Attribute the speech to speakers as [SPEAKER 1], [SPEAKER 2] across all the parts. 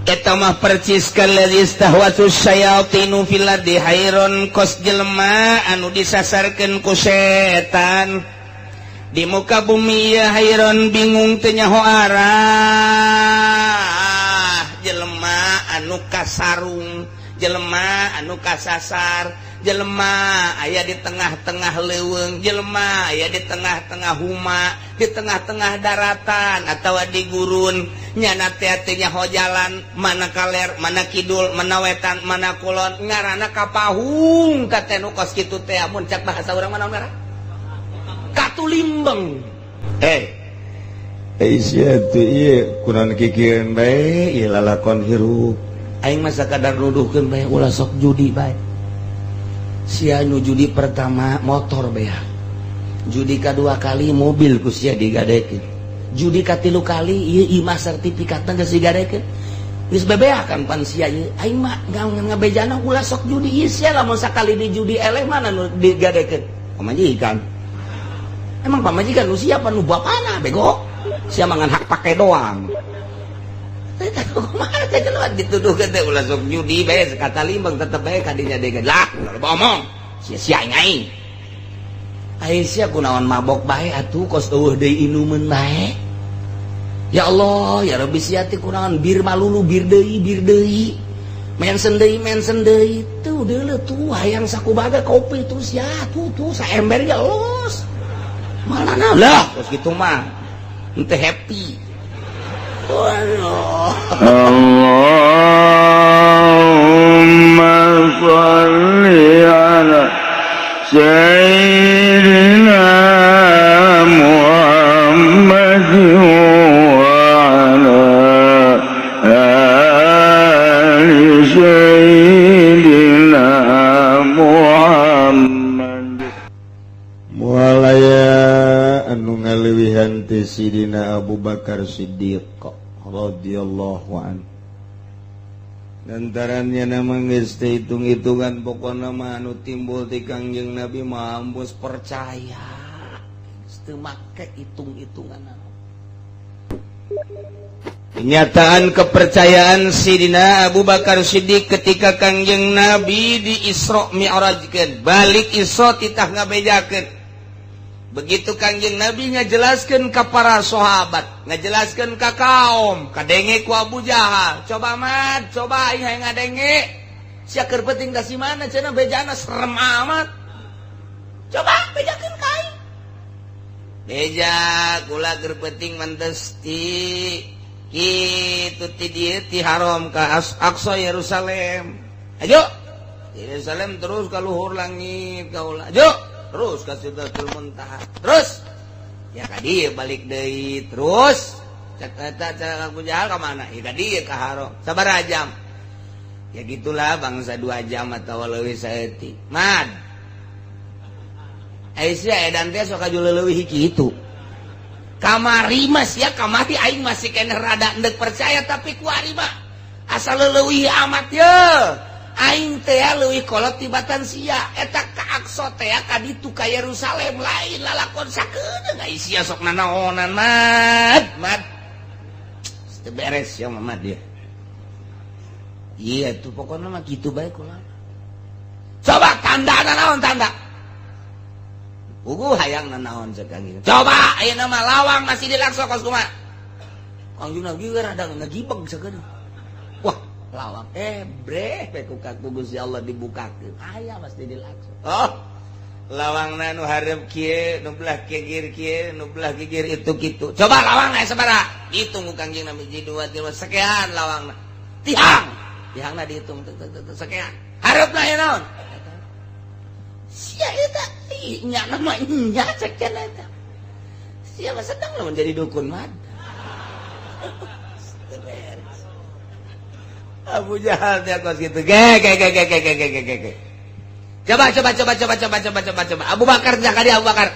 [SPEAKER 1] eta mah perciskan listahwatus syayatinu fil ardi hairon kos jelema anu disasarkeun ku setan di muka bumi ya hairon bingung teu nyaho arah jelema anu kasarung jelema anu kasasar jelema aya di tengah-tengah leuweung jelema aya di tengah-tengah huma di tengah-tengah daratan atau di gurun nyana teh nyaho jalan mana kaler mana kidul mana wetan mana kulon ngaranna kapahung ka teh nu kos kitu teh mun cak bahasa urang mana ngaran katulimbeng
[SPEAKER 2] sia teh ieu kunaon kikieun bae ieu lalakon hirup
[SPEAKER 1] aing mah sakadar nuduhkeun bae ulah sok judi bae sia nu judi pertama motor bea judi kedua kali mobil ku sia digadekeun judi katilu kali ieu imah sertifikatna geus digadekeun geus bebeakan pan sia ieu aing mah ngabejana ulah sok judi ieu sia lamun sakali di judi eleh mana nu digadekeun pamajikan emang pamajikan nu sia apa nu bapana bego sia mangan hak pake doang kumaha teh keluar dituduhkeun teh ulah sok judi bae sekata limbang tetep bae kadinya degan lah ulah omong sia-sia aing aing sia kunaon mabok bae atuh kos eueuh deui inumeun bae ya Allah ya Rabbi sia teh kunaon bir malulu bir deui mensen deui tuh deuleu tuh hayang sakumaha kopi tuh sia tuh saember geus malana lah kos kitu mah teu happy
[SPEAKER 2] Allahumma sholli ala sayyidina Muhammad wa ala ali sayyidina Muhammad mualaya anu ngalewihan ti Sidina Abu Bakar Siddiq radhiyallahu anhu lantarannya nama geus teh hitung-hitungan pokona mah anu timbul ti Kangjeng Nabi mah ambus percaya teu make hitung-hitungan kenyataan kepercayaan Sidina Abu Bakar Siddiq ketika Kangjeng Nabi di Isra Mi'rajkeun balik Isra titah ngabejakeun begitu Kangjeng Nabi ngajelaskeun ka para sahabat ngajelaskeun ka kaum kadenge ku Abu Jahal coba aing hayang ngadenge sia keur penting da si mana cenah bejana serem amat coba bejakeun ka aing beja kula keur penting mantes ti kitu ti dieu ti haram ka Aqsa Yerusalem ayo Yerusalem terus ka luhur langit kaula ayo terus ka Sidratul Muntaha terus ya ka dieu balik deui terus cak Abu Jahal ka mana ya ka dieu ka Haram sabaraha jam ya gitulah bangsa 2 jam atau leuwih saeutik mad Aisyah edan teh sok kajuleuwih kitu kamari mah sia kamari aing masih keneh rada endek percaya tapi ku ari mah asal leuwih amat ye aing teh leuwih kolot tibatan sia eta ka Aqsa teh ka ditu ka Yerusalem lain lalakon sakedeung ai sia sok nanaonan mad teu beres ya mah dia iya tuh pokokna mah kitu bae kula coba tanda naon tanda ugu hayang nanaon sekang gitu coba ayeuna mah lawang masih di Aqsa kos kumaha Kangjeng Nabi rada ngagibeg sakedeung wah lawang bre peku kaku Gusti Allah dibukakeun aya pasti di Aqsa oh lawangna nu hareup kieu nu belah kigir kieu nu belah kigir itu kitu coba lawangna sabaraha dihitung ku Kangjeng Nabi 1 2 3 sekian lawangna tihangna dihitung sekian hareupna aya naon sia eta nya nama nya sekian eta sia mah sedang lamun jadi dukun mah Abu Jahal dia kos gitu. Coba. Abu Bakar jangan dia Abu Bakar.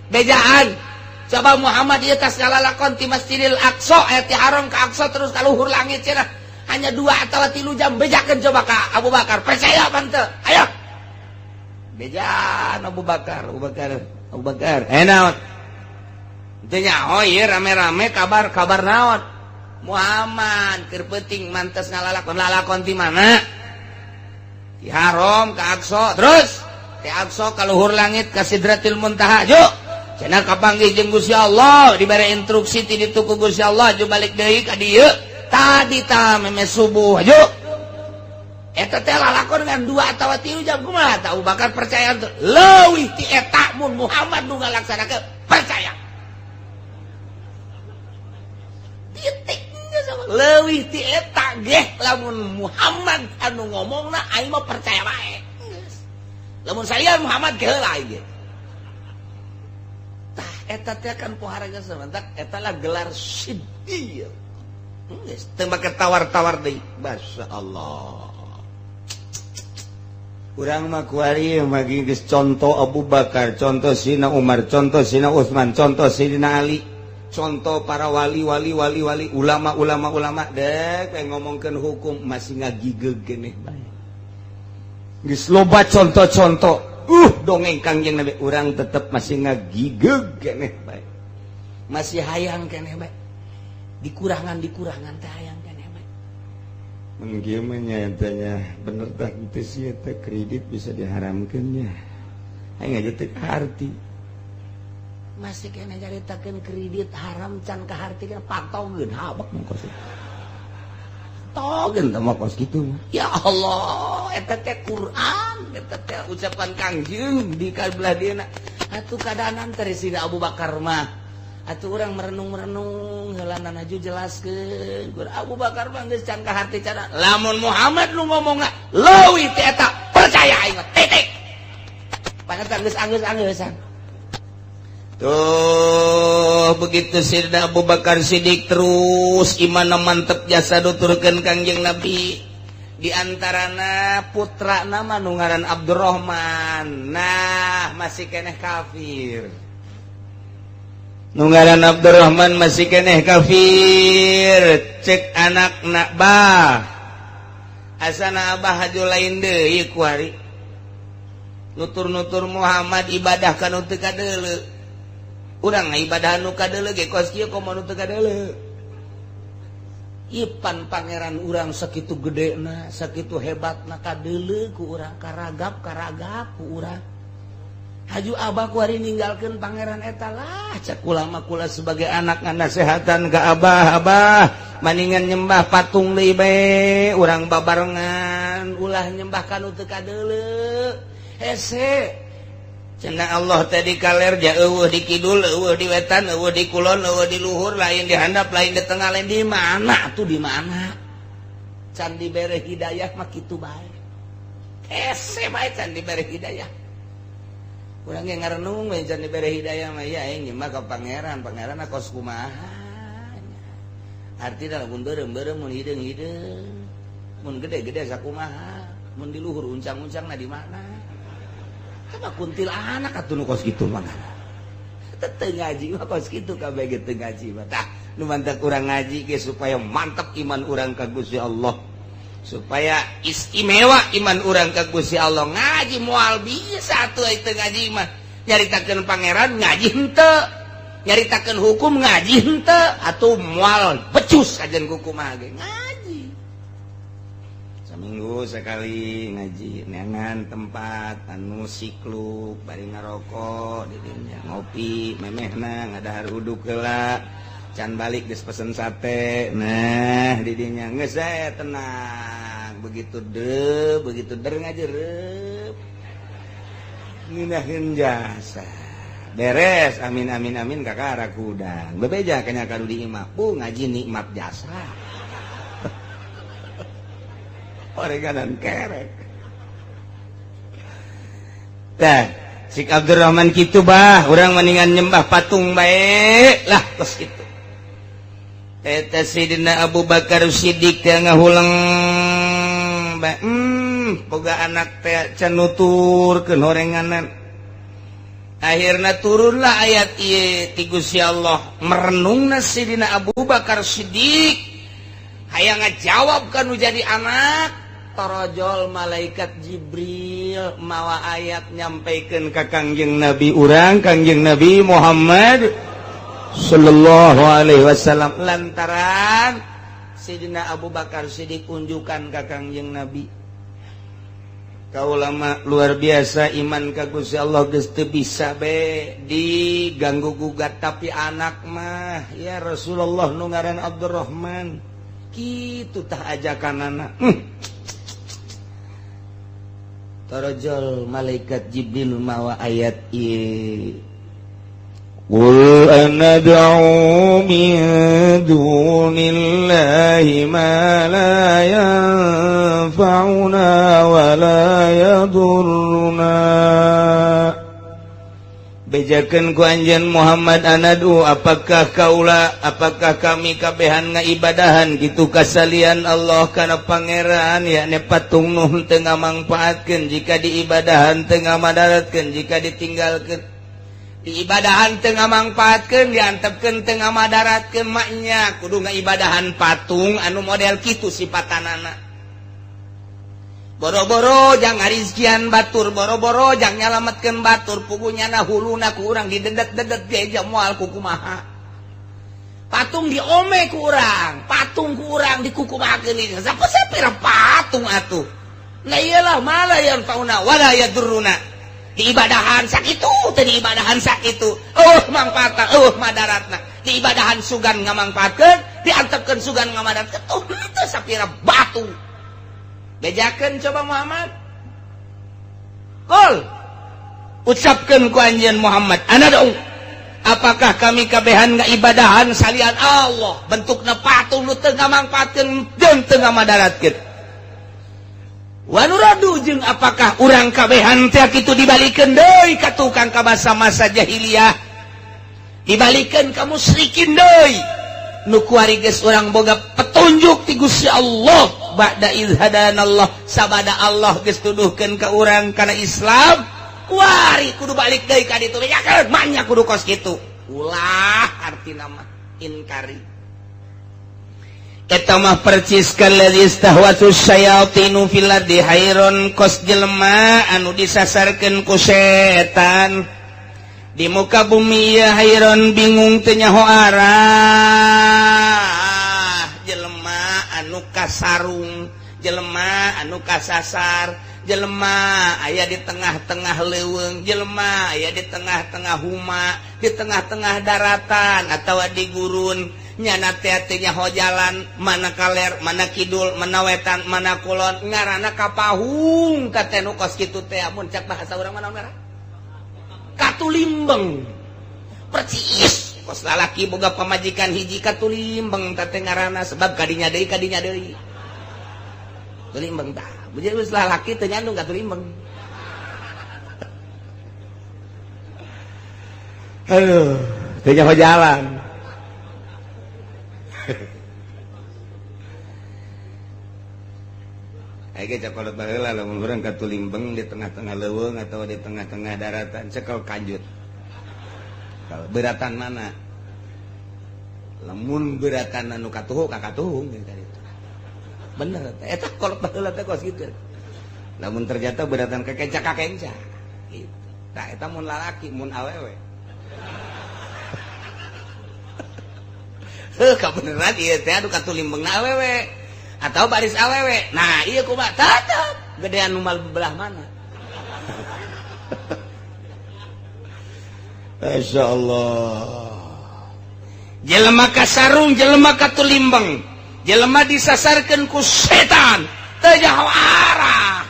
[SPEAKER 2] Bejaan. Coba Muhammad ieu tas ngalalakon ti Masjidil Aqsa aya ti haram ka Aqsa terus ka luhur langit cenah. Hanya 2 atau 3 jam bejakeun coba ka Abu Bakar. Percaya apa teu? Ayo. Bejaan Abu Bakar. Naon? Teu nya oh ieu rame-rame kabar naon? Muhammad keur penting mantes ngalalakon di mana? Di Haram ka Aqsa, terus ti Aqsa ka luhur langit ka Sidratil Muntaha. Juk cenah kapanggih jeung Gusti Allah, dibere instruksi ti ditu ku Gusti Allah, juk balik deui ka dieu. Tadi ta meme subuh, juk. Eta teh lalakon ngan 2 atawa 3 jam kumaha ta Abu Bakar percaya leuwih ti eta mun Muhammad nu ngalaksanakeun percaya. Titik leuwih ti eta geh lamun Muhammad anu ngomongna aing mah percaya bae. Lamun saya Muhammad ge heula ieu. Tah eta teh kan poharaga sebentak eta lah gelar siddiq. Geus teu make tawar-tawar deui. Masyaallah. Urang mah kuari magi geus contoh Abu Bakar, contoh Sina Umar, contoh Sina Utsman, contoh Sidina Ali, contoh para wali, ulama dek ngomongkeun hukum masih ngagigeg keneh bae. Geus loba contoh-contoh. Dongeng Kangjeng Nabi urang tetep masih ngagigeg keneh bae. Masih hayang keneh bae. Dikurangan teh hayang keneh bae. Mun kieu mah nyatanya bener tah teu sia teh kredit bisa diharamkeun nya. Aing aja teu kaharti. Masih kena caritakeun kredit haram can kaharti kana patogeun habak mongkos. Togeun teh mongkos kitu. Ya Allah, eta teh Quran, eta teh ucapan Kangjeng di kabelah dieuna. Atuh kadanan teh Sina Abu Bakar mah. Atuh urang merenung-merenung heula naju jelaskeun. Abu Bakar mah geus can kaharti cara. Lamun Muhammad nu ngomongna leuwih ti eta percaya aing mah titik. Pangetan geus anggeus-angeusan. Tuh begitu Sayyidina Abu Bakar Siddiq terus imanna mantep jasa nuturkeun Kangjeng Nabi. Di antarana putra nama nu ngaran Abdurrahman. Nah, masih keneh kafir. Nu ngaran Abdurrahman masih keneh kafir. Cek anakna bah. Asana abah haju lain deui kuari. Nutur-nutur Muhammad ibadah ka nu teu kadeuleu. Urang ibadah anu kadeuleu ge kos kieu komo nu teu kadeuleu. Ipan pangeran urang sakitu gedena, sakitu hebatna kadeuleu ku urang, karagap ku urang. Haju abah kuari ninggalkeun pangeran eta lah, cak ulama kula sebagai anak nganasehatan ka abah maningan nyembah patung deui bae, urang babarengan ulah nyembah ka nu teu kadeuleu. Hese cenah Allah teh di kaler ja eueuh di kidul, eueuh di wetan, eueuh di kulon, eueuh di luhur, lain di handap, lain di tengah, lain di mana tuh di mana. Can dibere hidayah mah kitu bae. Hese bae can dibere hidayah. Urang ge ngarenung we can dibere hidayah mah ya aing nyembah ka pangeran, pangeran kos kumaha. Artina mun beureum-beureum mun hideung-hideung. Mun gede-gede sakumaha, mun di luhur uncang-uncangna di mana. Kana kuntil anak atuh nu kos kitu mah. Teu ngaji mah kos kitu kabeh ge teu ngaji mah. Tah nu mantep urang ngaji ge supaya mantep iman urang ka Gusti Allah. Supaya istimewa iman urang ka Gusti Allah. Ngaji moal bisa atuh teu ngaji mah. Nyaritakeun pangeran ngaji henteu. Nyaritakeun hukum ngaji henteu. Atuh moal becus kajen kumaha ge ngaji. Saminggu sekali ngaji neangan tempat anu sikluk bari ngarokok di dinya ngopi memehna ngadahar uduk heula can balik geus pesen sate nah di dinya geus tenang begitu der ngajerep nginahin jasa beres amin kakak rakudang bebeja kanya kadu di imah ngaji nikmat jasa oreganan kerek tah si Abdurrahman kitu bah urang mendingan nyembah patung bae lah tos kitu. Eta Sayyidina Abu Bakar Siddiq teh ngahulang bae boga anak teh can nuturkeun horenganan. Akhirna turunlah ayat ieu ti Gusti Allah merenungna Sayyidina Abu Bakar Siddiq hayang ngajawab kanu jadi anak. Tarajol malaikat Jibril mawa ayat nyampaikeun ka Kangjeng Nabi urang Kangjeng Nabi Muhammad sallallahu alaihi wasallam lantaran Sayyidina Abu Bakar Siddiq unjukan ka Kangjeng Nabi. Kaulama luar biasa iman ka Gusti Allah geus teu bisa be diganggu gugat, tapi anak mah ya Rasulullah nu ngaran Abdurrahman kitu tah ajakanana. Tarajal malaikat Jibril mawa ayat ieu. Qul anad'u min dunillahi ma la yanfa'una wa la yadurruna. Bejakeun ku anjeun Muhammad anad'u, apakah kami kabehan ngaibadahan kitu kasalian Allah kana pangeran yakni patung nu teu ngamangpaatkeun jika diibadahan teu ngamadaratkeun jika ditinggalkeun. Diibadahan teu ngamangpaatkeun diantepkeun teu ngamadaratkeun maknya kudu ngaibadahan patung anu model kitu sipatanana. Boro-boro jang ngarizkian batur, boro-boro jang nyalametkeun batur, pugunyana huluna ku urang didedet-dedet ge moal ku kumaha. Patung diome ku urang, patung ku urang dikukumakeun ieu. Sapira patung atuh. Nah iyalah malayan fauna wala yadurruna. Diibadahan sakitu teu diibadahan sakitu mangpaatna madaratna, diibadahan sugan ngamangpaatkeun diantepkeun sugan ngamadatkeun teu sapira batu. Bejakeun coba Muhammad qul ucapkeun ku anjeun Muhammad anad'u, apakah kami kabehan ngaibadahan salian Allah bentukna patung nu teu ngamangpaatkeun jeung teu ngamadaratkeun. Wanuradu jeung apakah urang kabehan teh kitu dibalikeun deui ka tukang ka masa jahiliyah, dibalikeun ka musyrikin deui nu kuari geus urang boga petunjuk ti Gusti Allah ba'da iz hadanallah, sabada Allah geus tuduhkeun ka urang kana Islam kuari kudu balik deui ka ditu bejakeun manya kudu kos kitu. Ulah artina mah inkari. Eta mah percis kalladzi istahwatu syayatinu fil ardi hayron kos jelema anu disasarkeun ku setan di muka bumi ya hayron bingung teu nyaho arah. Jelema anu kasarung, jelema anu kasasar, jelema aya di tengah-tengah leuweung, jelema aya di tengah-tengah huma, di tengah-tengah daratan atawa di gurun. Nyana teh nyaho jalan mana kaler mana kidul mana wetan mana kulon ngaranna kapahung ka teh nu kos kitu teh mun cak bahasa urang mana merah katulimbeng percis kos lalaki boga pamajikan hiji katulimbeng teh ngaranna sebab kadinya deui tulimbeng tah beujeu geus lalaki teh nyandung katulimbeng. Aduh teh nyaho jalan. Aya cakolot baheula lamun urang katulimbeng di tengah-tengah leuweung atau di tengah-tengah daratan cekel kanjut. Beratan mana? Lamun beratan anu katuhu ka katuhung tadi itu. Bener eta kolot baheula teh kos kitu. Lamun ternyata beratan ka kenca gitu. Tah eta mun lalaki mun awewe. Kabeneran ieu teh anu katulimbengna awewe. Atau baris awewe. Nah iya kumaha tatap gedean numal belah mana. Masya Allah. Jelema kasarung, jelema katulimbeng, jelema disasarkeun ku setan teu nyaho arah.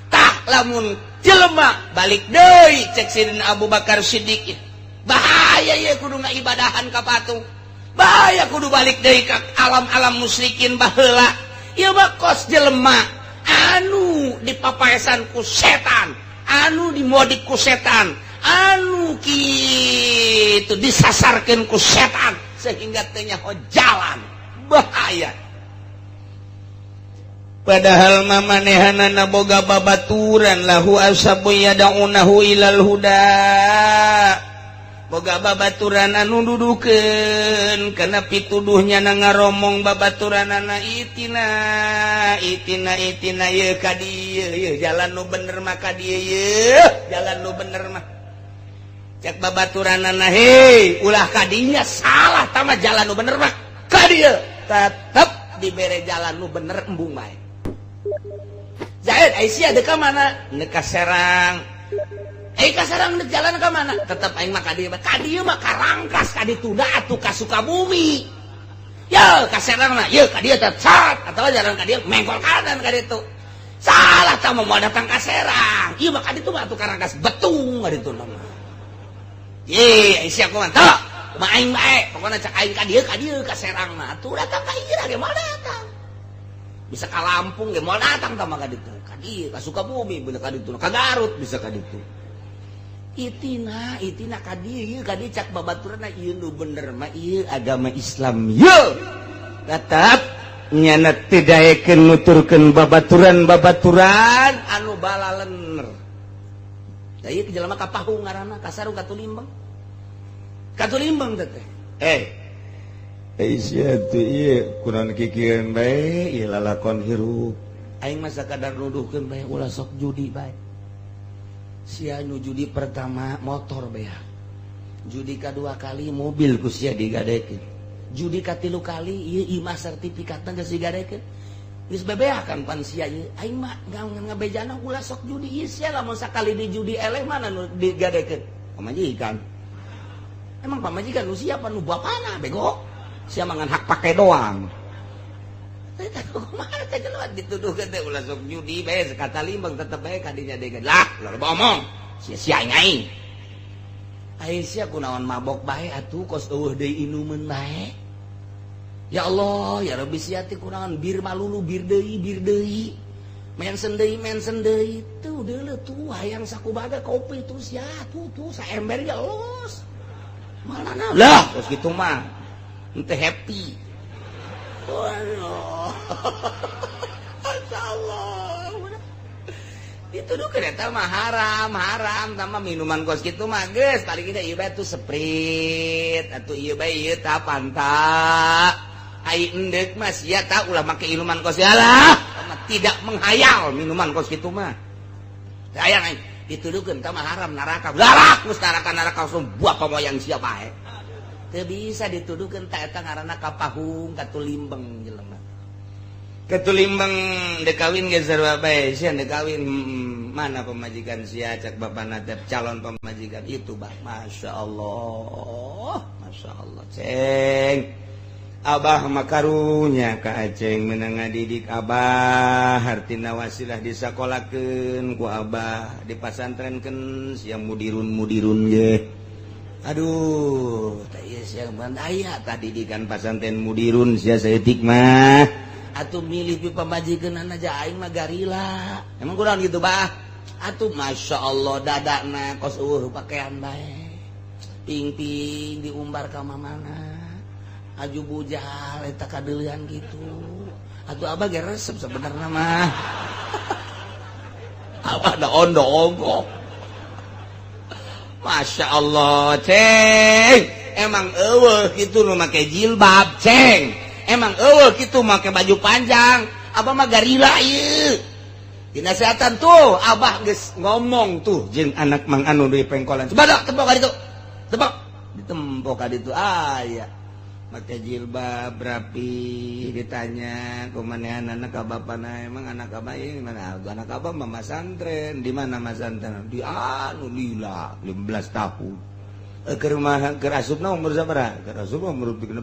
[SPEAKER 2] Tah lamun jelema balik deui cek Sayyidina Abu Bakar Siddiq bahaya ye kudu ngaibadahan ka patung, bahaya kudu balik deui ka alam-alam musyrikin baheula. Ieu mah kos jelema anu dipapaesan ku setan, anu dimodik ku setan, anu kitu disasarkeun ku setan sehingga teu nyaho jalan, bahaya. Padahal mamanehanana boga babaturan lahu asabu yadaunahu ilal huda, boga babaturan anu dudukeun kana pituduhnya na ngaromong babaturanana itina ye ka dieu ye jalan nu bener mah ka dieu ye jalan nu bener mah cek babaturanana hei ulah ka dinya salah tama jalan nu bener mah ka dieu tetep
[SPEAKER 1] dibere jalan nu bener embung bae. Zaid Aisyah deka mana?
[SPEAKER 2] Deka Serang.
[SPEAKER 1] Ka Serang dek jalan ke mana? Tetep aing mah ka dieu mah karangkas ka ditu da atuh ka Sukabumi. Ya ka Serang mah ye ka dieu teh cat atawa jalan ka dieu mengkol kanan ka ditu. Salah tah mau datang ka Serang. Ieu mah ka ditu mah atuh karangkas betung ka ditu mah. Ye Aisyah kumaha tah? Kumaha aing bae, pokona cak aing ka dieu ka Serang mah atuh datang ka ieu ge moal datang. Bisa ka Lampung ge moal datang tah mah ka ditu. Ka dieu ka Sukabumi bener ka ditu, ka Garut bisa ka ditu. Itina ka dieu cak babaturanna ieu nu bener mah ieu agama Islam. Ye. Tetep nyana teu daekeun nuturkeun babaturan anu balalener. Da ieu jelema kapahung ngaranna kasarung katulimbang. Katulimbang teh.
[SPEAKER 2] Aisyah tuh ieu kunaon kikieun bae ieu lalakon hirup.
[SPEAKER 1] Aing mah sakadar nuduhkeun bae ulah sok judi bae. Sia nu judi pertama motor bae. Judi kedua kali mobil ku sia digadekeun. Judi katilu kali ieu imah sertifikatna geus digadekeun. Geus bebeakan pan sia ieu. Aing mah ngabejana ulah sok judi ieu sia lamun sakali di judi eleh mana nu digadekeun. Pamajikan. Emang pamajikan nu sia apa nu bapana bego? Sia mangan hak pake doang. Teh kumaha teh jelema dituduhkeun teh ulah sok judi bae sekata limbang tetep bae ka dinya degan. Lah, loba omong. Sia-sia aing. Aisyah kunaon mabok bae atuh kos eueuh deui inumeun bae. Ya Allah, ya Rabbi sia teh kunaon bir malulu bir deui. Mensen deui tuh deuleu tuh hayang sakumaha kopi tuh sia tuh saember ge los. Malana lah kos kitu mah. Ente happy. Waduh. Masyaallah. Dituduhkeun eta mah haram tama minuman kos kitu mah geus paling kita ieu bae tuh Sprite atuh ieu bae ieu tah Fanta. Ai endek mah sia tah ulah make minuman kos lah. Tidak menghayal minuman kos kitu mah. Hayang aing dituduhkeun tah mah haram neraka. Larak geus neraka buah pamoyang sia bae. Teu bisa dituduhkeun tah eta ngaranna kapahung katulimbang jelema. Katulimbang dekawin ge sarua bae sia dekawin mana pemajikan sia cak bapana teh calon pemajikan itu bah. Masyaallah ceng. Abah makarunya ka aceng meunang ngadidik abah hartina wasilah disakolakeun ku abah dipasantrenkeun sia mudirun ge. Aduh, tah ieu sia mah aya tah didikan pasantren mudirun sia saeutik mah. Atuh milih pi pamajikanna aja aing mah garila. Emang kurang gitu, Bah? Atuh masyaallah dadana kos eueuh pakaian bae. Ping-ping diumbar ka mamana. Aju bujal eta kadeulean gitu. Atuh abah ge resep sebenarnya mah. Abah da ondo-ogo. Masya Allah, ceng. Emang eueuh kitu nu make jilbab, ceng. Emang eueuh kitu make baju panjang. Abah mah garila ieu. Dinasehatan tuh, abah geus ngomong tuh jeung anak mang anu deui pengkolan. Coba dah tepok ka ditu. Tepok. Ditempok ka ditu aya. Make jilbab rapi ditanya kumanehan anak abapana emang anak abah ieu mana anak abah mah masantren di mana masantren di anu lila 15 tahun ke rumah ke asupna umur sabaraha ke asupna umur 16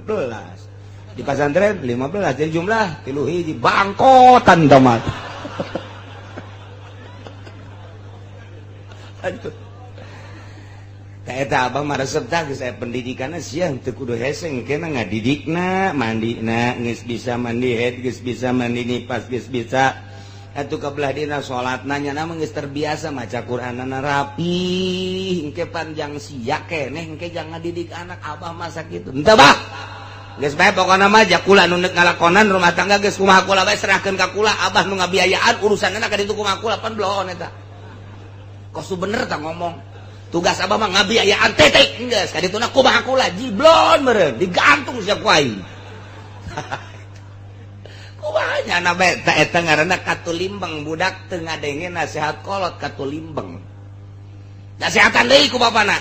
[SPEAKER 1] di pasantren 15 jadi jumlah 3 hiji bangkotan tamat. Aduh eta abah mah resep tah geus aya pendidikanna sia teu kudu hese engkena ngadidikna mandina geus bisa mandi haid geus bisa mandi nifas geus bisa atuh kabelah dina salatna nya mah geus terbiasa maca Qur'anna rapi engke panjang sia keneh engke jangan ngadidik anak abah mah sakitu henteu bah geus bae pokona mah jakula nu neuk ngalakonan rumah tangga geus kumaha kula bae serahkeun ka kula abah nu ngabiayaan urusanna ka ditu kumaha kula pan bloon eta kos bener tah ngomong. Tugas abah mah ngabiayaan tetek geus kadituna kumaha kula jiblon meureun digantung sia ku aing. Kumaha nya bae ta eta ngaranna katulimbang budak teu ngadenge nasihat kolot katulimbang. Nasihatan deui ku bapana.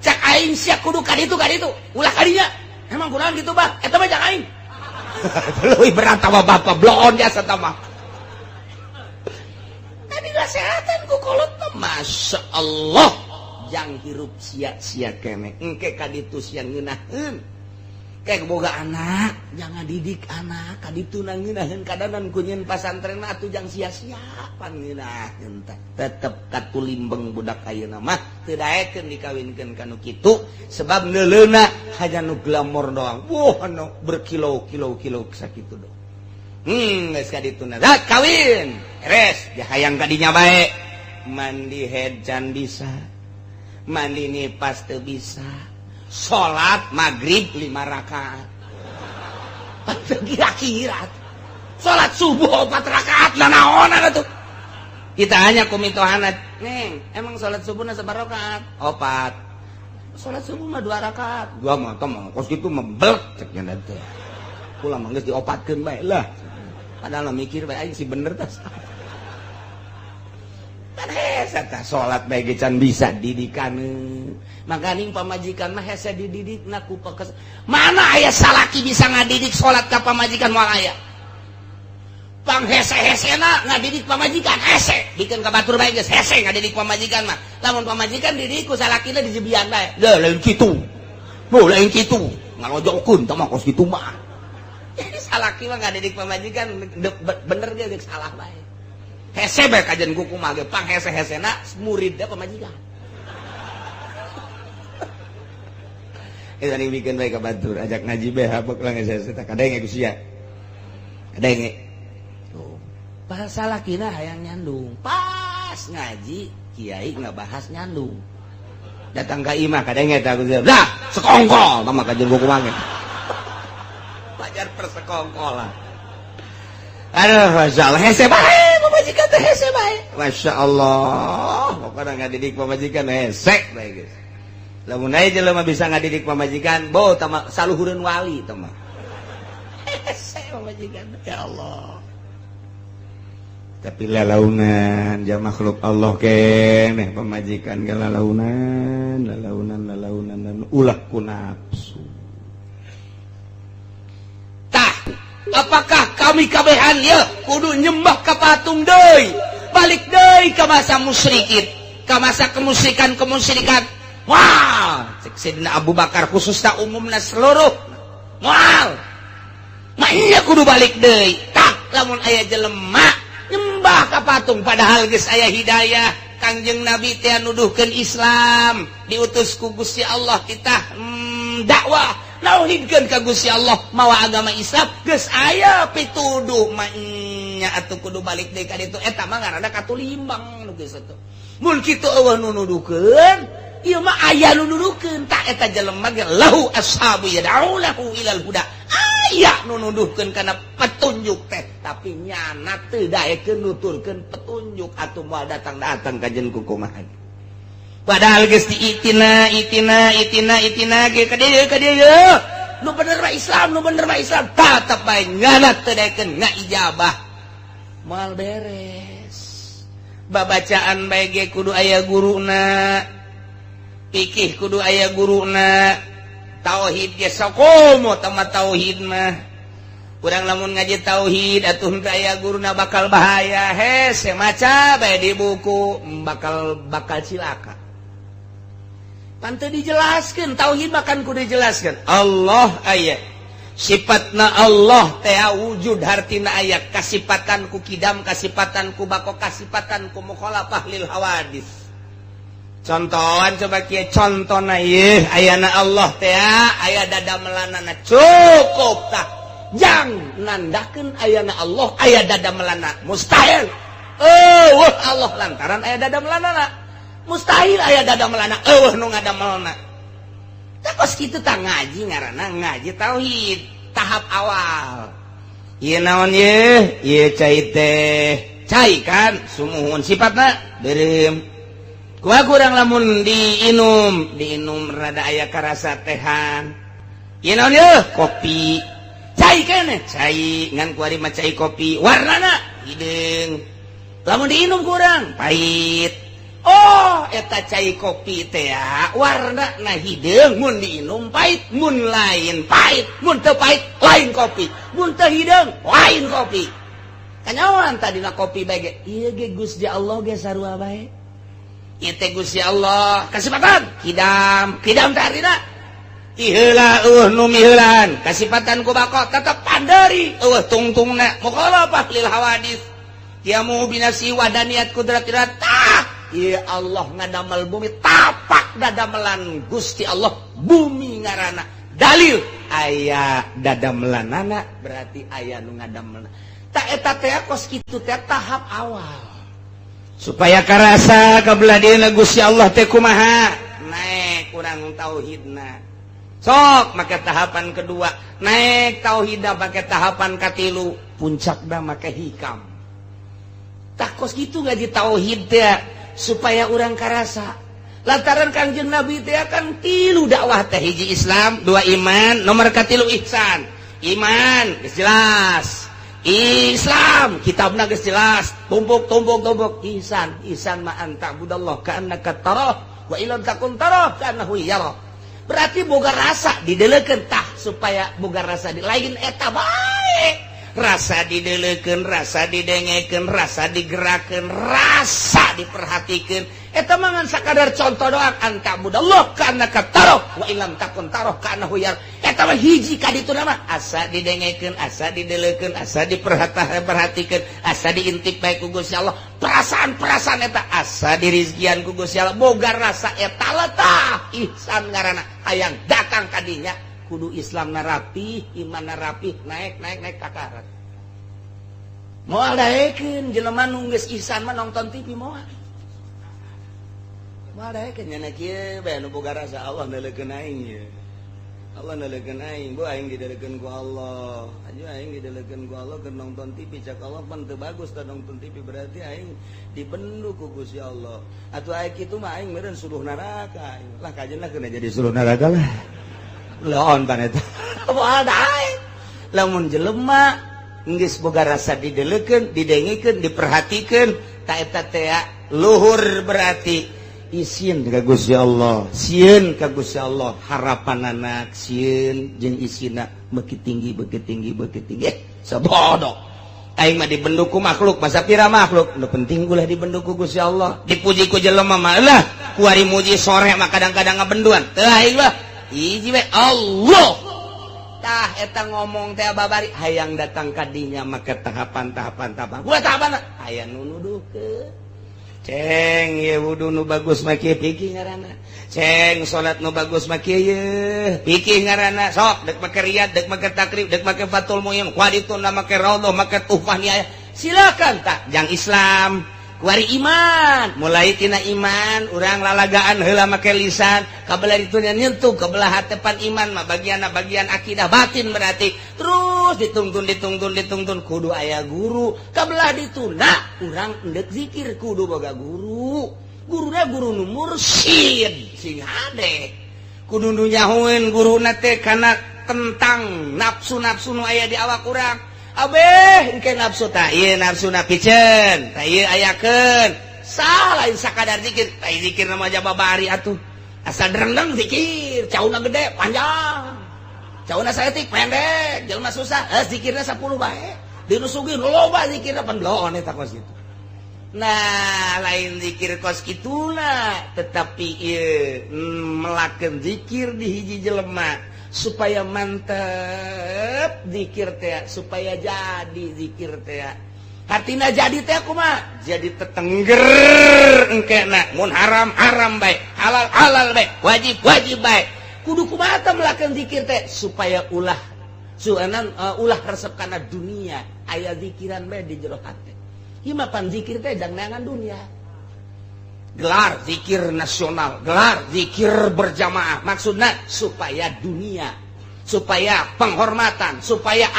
[SPEAKER 1] Cak aing sia kudu ka ditu ulah ka dinya. Emang kunaon kitu bah eta mah cak aing.
[SPEAKER 2] Leuwih berat sama bapak blon jasa tamah. Tadi kesehatan ku kolot masya Allah. Yang hirup sia-sia kene. Engke kaditu siang ngeunaheun. Kayak boga anak, jangan didik anak, kaditu na ngeunaheun kadanan ku nyeun pasantren mah atuh jang sia-sia pan ngeunaheun teh. Tetep katulimbeng budak ayeuna mah teu daekeun dikawinkeun ka nu kitu sebab neuleuna haja nu glamor doang. Wah anu berkilo-kilo sakitu doang. Geus kadituna. Da kawin. Beres, hayang kadinya bae. Mandi head can bisa. Mandi nipas teu bisa. Sholat maghrib 5 rakaat. Kira-kira. Sholat subuh 4 rakaat. Lah naon atuh? Kita hanya kumitohana, Neng, emang sholat subuhna sabaraha rakaat? 4. Sholat subuh mah 2 rakaat. 2 mah tah mah kos kitu mah belek cek nya teh. Kula mah geus diopatkeun bae lah. Padahal mikir bae aing si bener tah. Kan hese tah salat bae ge can bisa didikaneun. Makaning pamajikan mah hese dididikna ku pakes. Mana aya salaki bisa ngadidik salat ka pamajikan moal aya? Pang hese-hesena ngadidik pamajikan hese. Bikeun ka batur bae geus hese ngadidik pamajikan mah. Lamun pamajikan dididik ku salakina dijebian bae. Lah lain kitu. Mau lain kitu. Ngalojokeun tah mah kos kitu mah. Jadi salaki mah ngadidik pamajikan bener ge geus salah bae. Hese bae kajen kuku mah ge pang hese-hesena muridna pamajikan. Eta ning bikin bae ka batur ajak ngaji bae habek lah geus eta kadenge Gusia. Kadenge. Tuh. Pas salakina hayang nyandung. Pas ngaji kiai ngabahas nyandung. Datang ka imah kadenge eta Gusia. Dah, sekongkol mah kajen kuku mah ge. Pajar persekongkolan. Aduh, Masya Allah, hese bae, pemajikan teh hese bae. Masya Allah, pokoknya ngadidik pemajikan hese bae guys. Lamun aya jelema bisa ngadidik pamajikan, bo tama saluhureun wali tama. Hese pamajikan, ya Allah. Tapi lalaunan, ja makhluk Allah keneh pamajikan ge lalaunan ulah ku nafsu. Tah, apakah kami kabehan ya kudu nyembah ka patung deui, balik deui ka masa musyrikin, ka masa kemusyrikan. Wah, cek Sayyidina Abu Bakar khususna umumna seluruh. Wah, mainnya kudu balik deui. Tak lamun aya jelema nyembah ka patung padahal geus aya hidayah. Kangjeng Nabi teh nuduhkeun Islam, diutus ku Gusti Allah titah dakwah nauhidkeun ka Gusti Allah mawa agama Islam geus aya pituduh mainnya atuh kudu balik deui ka ditu eta mah ngaranna katulimbang nu geus atuh. Mun kitu eueuh nu nuduhkeun ieu mah aya nu nuduhkeun tak eta jelema ge lahu ashabu yad'ulahu ilal huda. Aya nu nuduhkeun kana petunjuk teh tapi nyana teu daekeun nuturkeun petunjuk atuh moal datang-datang kajen kukumaha. Padahal geus diitina ge ka dieu. Nu bener mah Islam, tetep bae nyana teu daekeun ngaijabah. Moal beres. Babacaan bae ge kudu aya guruna. Fikih kudu aya guruna. Tauhid ge sakomo tama tauhid mah. Urang lamun ngaji tauhid atuh teu aya guruna bakal bahaya. Hese maca bae di buku bakal cilaka. Pan teu dijelaskeun tauhid makan kudu dijelaskeun. Allah aya. Sifatna Allah teh wujud hartina aya kasipatan ku kidam, kasipatan ku bako, kasipatan ku mukhalafah lil hawadis. Contohan coba kieu contona ieu ayana Allah teh aya dadamelanana cukup tah. Jang nandakeun ayana Allah aya dadamelana mustahil. Wah Allah lantaran aya dadamelanana. Mustahil aya dadamelana eueuh nu ngadamelna. Tah kos kitu tah ngaji ngaranna ngaji tauhid tahap awal. Ieu naon ieu? Ieu cai teh. Cai kan sumuhun sifatna beureum. Kumaha urang lamun diinum rada aya karasa tehan. Ieu naon ieu? Kopi. Cai keneh, cai ngan kuari mah cai kopi. Warnana hideung. Lamun diinum ku urang pahit. Oh eta cai kopi teh warna na hideung mun diinum pait mun lain pait mun teu pait lain kopi mun teu hideung lain kopi kanyawan tadina kopi bae ge ieu ge Gusti Allah ge sarua bae ieu teh Gusti Allah kasipatan kidam teh artina ti heula nu miheulan kasipatan ku bako tetep panderi tungtungna mukhalafah lil hawadis kiamu binasi wadaniat kudratirat ya Allah ngadamel bumi tapak dadamelan Gusti Allah bumi ngarana dalil aya dadamelanana berarti aya nu ngadamelna tak eta teh kos kitu teh tahap awal supaya karasa kabeladeuna Gusti Allah teh kumaha naik kurang tauhidna sok make tahapan kedua naik tauhidna make tahapan katilu puncakna make hikam tak kos kitu ngaji tauhid teh supaya orang karasa lantaran Kangjeng Nabi teh kan 3 dakwah teh hiji Islam 2 iman nomor katilu ihsan iman geus jelas Islam kitabna geus jelas tumpuk ihsan ma anta budallah ka annaka tarah wa illam takun tarah ka annahu yarah berarti boga rasa dideleukeun tah supaya boga rasa di lain eta bae rasa didelekeun rasa didengekeun rasa digerakeun rasa diperhatikeun eta mah ngan sakadar contoh doang anta budallah kana kataro wa illam takun taroh kana huyar eta mah hiji ka ditu mah asa didengekeun asa didelekeun asa diperhatikeun asa diintip bae ku Gusti Allah perasaan-perasaan eta asa dirizkian ku Gusti Allah boga rasa eta letah ihsan ngaranna hayang datang ka dinya kudu Islam rapi, iman rapi, naik kakarat. Moal daekeun jelema nu geus ihsan mah nonton TV moal. Moal daekeun nya kieu bae nu boga rasa Allah naleukeun aing ye. Allah naleukeun aing, bu aing didaleukeun ku Allah. Aju aing didaleukeun ku Allah keur nonton TV cak Allah pan teu bagus tah nonton TV berarti aing dibendu ku Gusti Allah. Atuh aya kitu mah aing meureun suruh neraka. Lah kajenna keuna jadi suruh neraka lah. Laon pan eta moal dae lamun jelema geus boga rasa dideleukeun didengekeun diperhatikeun ta eta teh luhur berarti isieun ka Gusti Allah sieun ka Gusti Allah harapan anak sieun jeung isina beuki tinggi sabodo aing mah dibendu ku makhluk masa pira makhluk nu penting ulah dibendu ku Gusti Allah dipuji ku jelema mah lah kuari muji sore mah kadang-kadang ngabenduan teu aing mah hiji we Allah tah eta ngomong teh babari hayang datang ka dinya make tahapan-tahapan ulah tahapan aya nu nuduhkeun ceng ye wudu nu bagus mah kieu pikir ngaranna ceng salat nu bagus mah kieu pikir ngaranna sok dek make riyad dek make takrib dek make fatul muhim kuadituna make raudhah make tuhfah niaya silakan tak jang Islam kuari iman mulai tina iman urang lalagaan heula make lisan kabelah ditunya nyentuh kabelah hatepan iman mah bagian akidah batin berarti terus dituntun kudu aya guru kabelah dituna urang endek zikir kudu boga guruna guru nu mursyid sing hade kudu nu nyahoeun guruna teh kana tentang nafsu-nafsu nu aya di awak urang abeh engke nafsu tah ieu nafsuna piceun tah ieu ayakeun saha lain sakadar zikir tah zikir nama aja babari atuh asal derendeng zikir cauna gede panjang cauna saeutik pendek jelema susah zikirna 10 bae dinu sugih loba zikirna pan bloon eta kos kitu nah lain zikir kos kituna tetapi ieu melakeun zikir di hiji jelema supaya mantep zikir teh supaya jadi zikir teh hatina jadi teh kumaha jadi tetengger engkena mun haram bae halal bae wajib bae kudu kumaha teh melakeun zikir teh supaya ulah resep kana dunia aya zikiran bae di jero hate ieu mah pan zikir teh jang neangan dunia gelar zikir nasional, gelar zikir berjamaah maksudnya supaya dunia supaya penghormatan supaya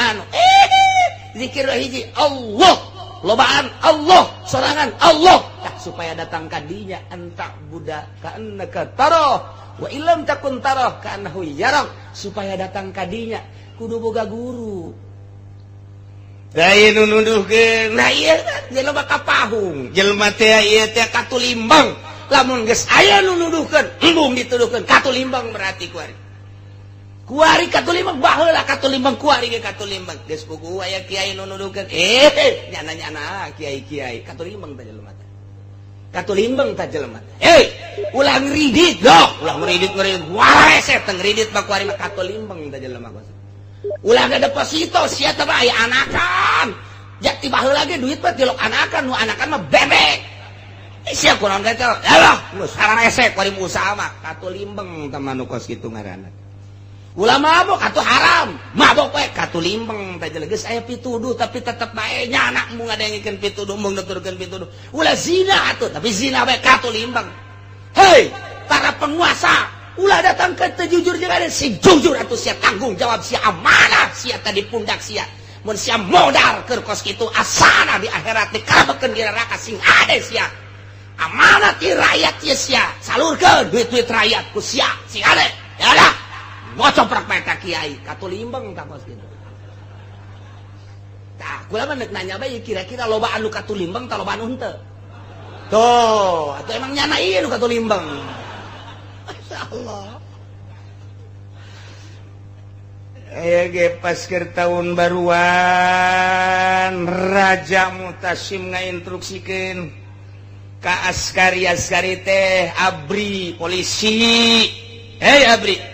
[SPEAKER 2] zikir hiji Allah lobaan Allah sorangan Allah supaya datang kadinya entak budak ka annaka tarah wa illam takun tarah ka annahu yarah supaya datang kadinya kudu boga guru Daya nunuduhkeun nah ieu jelema kapahung jelema teh ieu teh katulimbang lamun geus aya nu nuduhkeun embung dituduhkeun katulimbang berarti kuari katulimbang baheula katulimbang kuari ge katulimbang geus puguh aya kiai nu nuduhkeun nyana-nyana kiai-kiai katulimbang teh jelema teh katulimbang teh jelema ulah ngridit ulah ngridit wae teh ngridit mah kuari mah katulimbang teh jelema ulah ada deposito sia teh aya anakan jak tiba heula ge duit mah tilok anakan nu anakan mah bebek sia kunaon teh alah geus sarang esek kuari usaha mah katulimbang teh mah nu kos kitu ngaranna ulah mabok atuh haram mabok we katulimbang teh jelema geus aya pituduh tapi tetep bae nyana mung ngadengikeun pituduh mung nuturkeun pituduh ulah zina atuh tapi zina we katulimbang hei para penguasa ulah datang ke jujur jeung ada si jujur atuh sia tanggung jawab sia amanah sia tadi pundak sia mun sia modal keur kos kitu asana di akhirat dikarabekeun di neraka sing ade sia amanah ti rakyat sia salurkeun duit-duit rakyat ku sia sing ade ya dah ngocoprak bae ka kiai katulimbang tah kos kitu tah kula mah neuk nanya bae kira-kira loba anu katulimbang tah loba anu henteu tuh atuh emang nyana ieu nu katulimbang masyaallah aya ge pas keur taun baruan Raja Mutasim ngainstruksikeun ka askari-askari teh abri polisi abri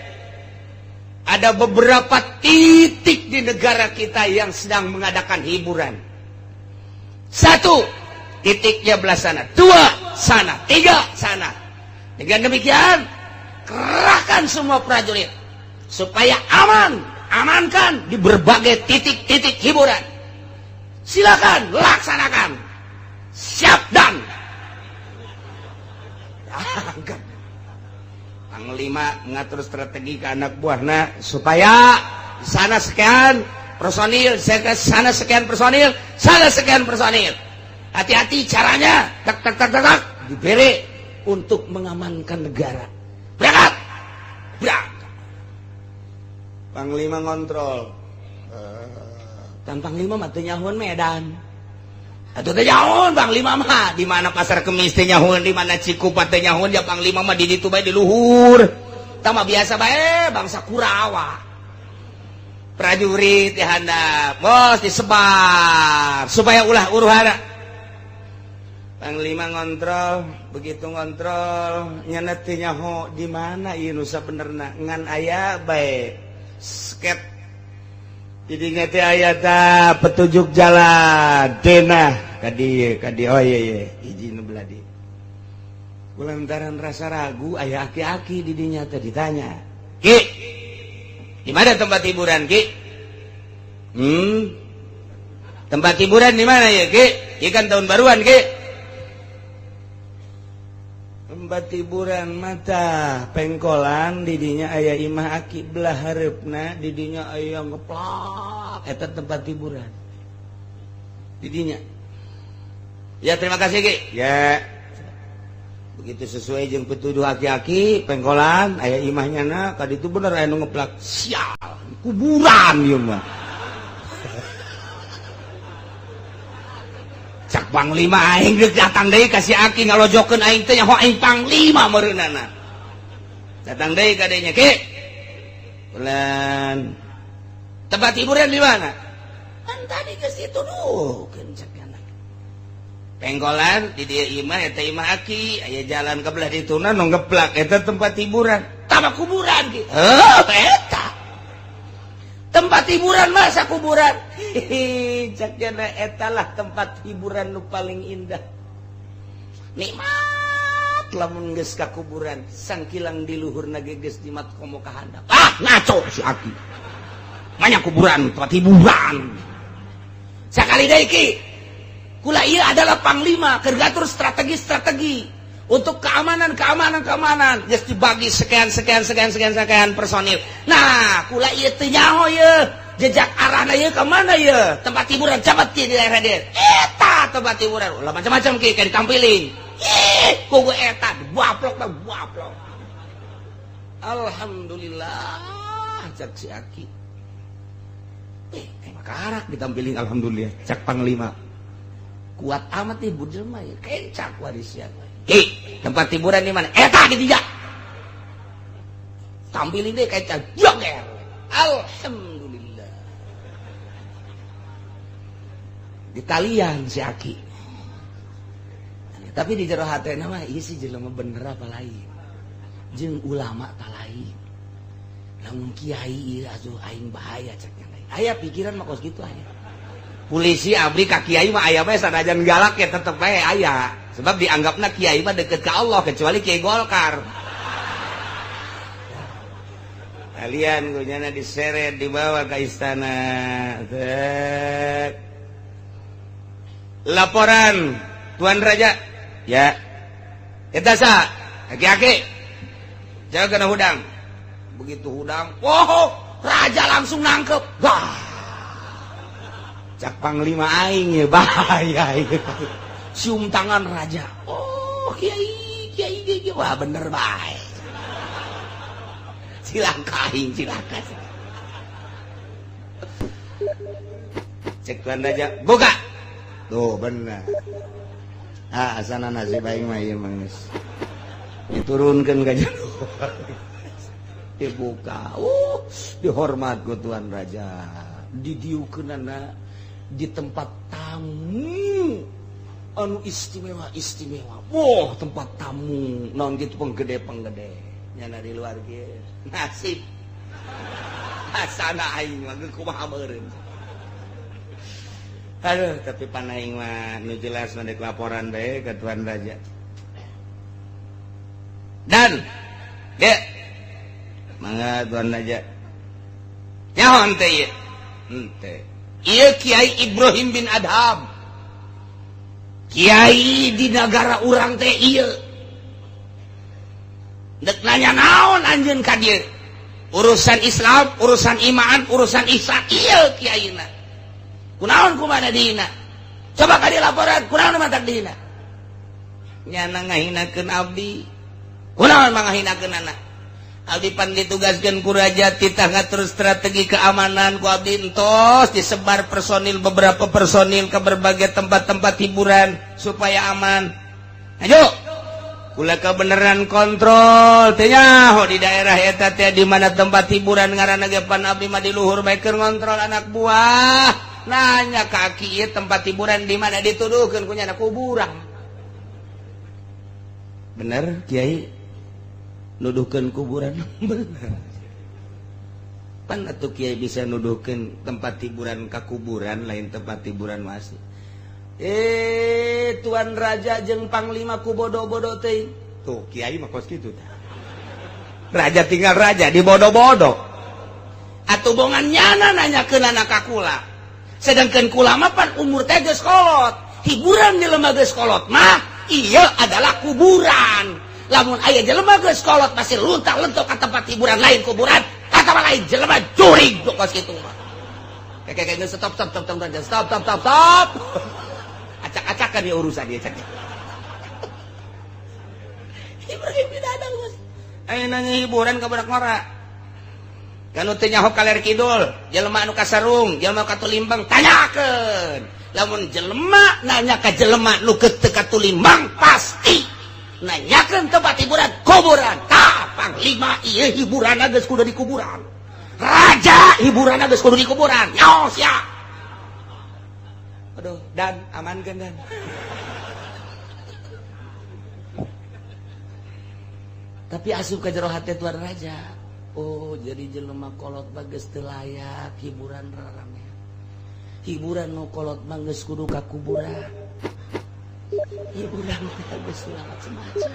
[SPEAKER 2] ada beberapa titik di negara kita yang sedang mengadakan hiburan. 1, titiknya belah sana. 2, sana. 3, sana. Dengan demikian, kerahkan semua prajurit supaya amankan di berbagai titik-titik hiburan. Silakan laksanakan. Siap dan Panglima mengatur strategi ke anak buahna supaya sana sekian personil, sana sekian personil, sana sekian personil. Hati-hati caranya, tak diberi untuk mengamankan negara. Berangkat. Panglima ngontrol. Dan Panglima mah teu nyahoan Medan. Atuh teh nyahoan Panglima mah di mana Pasar Kemis teh nyahoan, di mana Cikupa teh nyahoan, ya Panglima mah di ditu bae di luhur. Tah mah biasa bae bangsa Kurawa. Prajurit ya handap, bos disebar supaya ulah uruhana. Panglima ngontrol, begitu ngontrol nyana teu nyaho di mana ieu nu sabenerna ngan aya bae sket jadi teh aya tah petunjuk jalan denah kadi oh iya izin belah di kulantaran rasa ragu aya aki-aki di dinya teh ditanya Ki di mana tempat hiburan Ki tempat hiburan di mana ya Ki ikan tahun baruan Ki tempat hiburan mata pengkolan didinya aya imah aki belah hareupna didinya aya ngeplak eta tempat hiburan didinya ya terima kasih Ki ya begitu sesuai jeung petuduh aki-aki pengkolan aya imahnya na kaditu bener aya nu ngeplak sial kuburan ieu mah cak Panglima aing geus datang deui ka si aki ngalojokeun aing teh nyaho aing Panglima meureunana datang deui ka dieu nya Ki bulan tempat hiburan di mana kan tadi ke situ dukeun cak anak pengkolan di dieu imah eta imah aki aya jalan ka belah dituna nu ngeplak eta tempat hiburan tambah kuburan Ki eta tempat hiburan masa kuburan cak jana etalah tempat hiburan nu paling indah nikmat lamun geus ka kuburan sangkilang di luhurna ge geus dimat komo ka handap ngaco si aki manya kuburan tempat hiburan sakali deui Ki kula ieu adalah Panglima keur ngatur strategi untuk keamanan geus dibagi sekian personil. Nah, kula ieu teu nyaho ieu, jejak arahna ieu ka mana ieu? Tempat hiburan cabat di daerah dieu. Eta tempat hiburan, ulah macam-macam Ki ka ditampilin. Kugu eta buaplok. Alhamdulillah, cak si aki. Makarak ditampilin alhamdulillah, cak Panglima. Kuat amat ibu jelema ieu, kencak waris sia. tempat hiburan di mana? Eta di dia. Tampilin deh kayak joger. Alhamdulillah. Di talian si Aki. Tapi di jero hatena mah ieu sih jelema bener apa lain. Jeung ulama tak lain. Lamun kiai ieu atuh aing bahaya ceknya lain. Aya pikiran mah kos kitu aya. Polisi abdi ka kiai mah aya bae sanajan galak ya tetep bae aya. Sebab dianggapna kiai mah deket ka Allah kecuali Kiai Golkar. Kalian gunyana diseret dibawa ke istana. Laporan Tuan Raja. Ya. Eta sa? Aki-aki. Jaga kena hudang. Begitu hudang, raja langsung nangkep. Wah. Cak panglima aing ya bahaya. Cium tangan raja. Oh, kiai. Wah, bener baik. Cilaka aing, cilaka. Cek Tuan Raja, buka. Tuh, bener. Asana nasib aing mah ieu mah geus. Diturunkeun ka jero. Dibuka. Dihormat ku Tuan Raja. Didieukeunana di tempat tamu anu istimewa. Tempat tamu naon gitu penggede. Nyana di luar kieu. Nasib. Asana aing mah kumaha meureun. Aduh, tapi panaing mah nu jelas mandek laporan bae ke Tuan Raja. Dan dek mangga Tuan Raja. Nyaho teh ieu? Henteu. Ieu Kiai Ibrahim bin Adham. Kiai di negara urang teh ieu. Dek nanya naon anjeun ka dieu? Urusan Islam, urusan iman, urusan ihsan ieu kiaina. Kunaon kumaha dina? Coba ka laporan, kunaon matak dina? Nyana ngahinakeun abdi. Kunaon mangahinakeun anak? Abdi pan ditugaskeun ku raja titah ngatur strategi keamanan ku abdi entos disebar beberapa personil ke berbagai tempat-tempat hiburan supaya aman. Ayo. Kula kebenaran kontrol teh nyaho di daerah eta teh di mana tempat hiburan ngaranna ge pan abdi mah di luhur bae keur ngontrol anak buah. Nanya kaki ieu tempat hiburan di mana dituduhkeun ku nya kuburan. Bener Kiai nuduhkeun kuburan bener. Pan atuh Kiai bisa nuduhkeun tempat hiburan ka kuburan lain tempat hiburan masih. Tuan Raja jeung Panglima ku bodo-bodo teuing. Tuh Kiai mah kos kitu tah. Raja tinggal raja dibodo-bodo. Atuh bongan nyana nanyakeun anak kula. Sedangkan kula mah pan umur teh geus kolot. Hiburan jelema geus kolot mah ieu adalah kuburan. Lamun aya jelema geus kolot masih luntak-lentok ka tempat hiburan lain kuburan, kata mah lain jelema jurig kos kitu mah. Kayak stop. Acak-acakan dia urusan dia cak. Ibrahim bin Adham geus. Aya nanya hiburan ka budak ngora. Kanu teu nyaho kaler kidul, jelema anu kasarung, jelema katulimbang tanyakeun. Lamun jelema nanya ka jelema nu teu katulimbang pasti nanyakeun tempat hiburan kuburan. Tah panglima ieu hiburanna geus kudu di kuburan. Raja hiburanna geus kudu di kuburan. Nyaho sia. Aduh, Dan amankeun Dan. Tapi asup ka jero hate Tuan Raja. Oh, jadi jelema kolot bagus teu layak hiburan rarame. Hiburan nu kolot mah geus kudu ka kuburan. Hiburan teh geus macam-macam.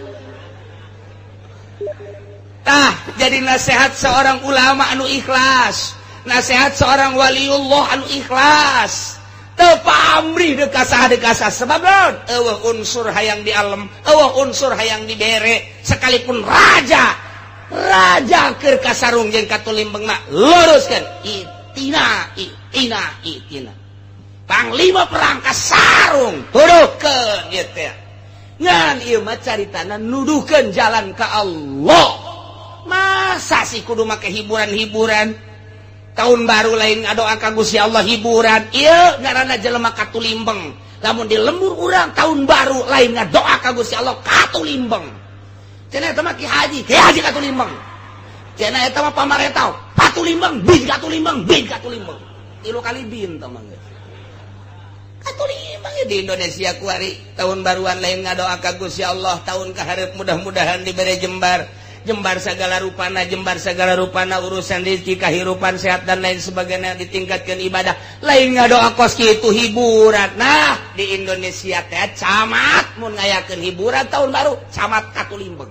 [SPEAKER 2] Tah, jadi nasihat seorang ulama anu ikhlas, nasihat seorang waliullah anu ikhlas. Teu pamrih dekasah sebab naon? Eueuh unsur hayang di alam, eueuh unsur hayang di dere, sekalipun raja keur kasarung jeung katulimbeng mah luruskeun itina. Panglima perang kasarung tuduhkeun ieu teh. Ngan ieu mah caritana nuduhkeun jalan ka Allah. Masa sih kudu make hiburan-hiburan? Tahun baru lain ngadoa ka Gusti Allah hiburan. Ieu ngaranna jelema katulimbeng.
[SPEAKER 1] Lamun di lembur urang tahun baru lain ngadoa ka Gusti Allah katulimbang. Cenah eta mah Ki Haji katulimbang. Cenah eta mah pamarentah katulimbang, bin katulimbang. 3 kali bin tah mah. Katulimbang ya di Indonesia kuari tahun baruan lain ngadoa ka Gusti Allah tahun kaharep mudah-mudahan dibere jembar segala rupana urusan rezeki kahirupan sehat dan lain sebagainya ditingkatkan ibadah lain ngadoa kos kitu hiburan. Nah di Indonesia teh camat mun ngayakeun hiburan tahun baru camat katulimbang,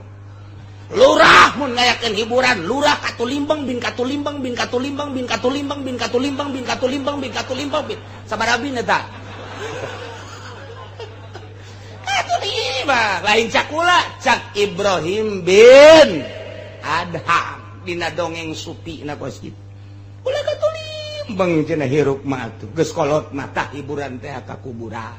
[SPEAKER 1] lurah mun ngayakeun hiburan lurah katulimbang bin sabaraha bin eta katulimbang lain cakula cak Ibrahim bin Adham dina dongeng supi na kos kitu ulah katulimbang cenah hirup mah atuh geus kolot mata hiburan teh ka kuburan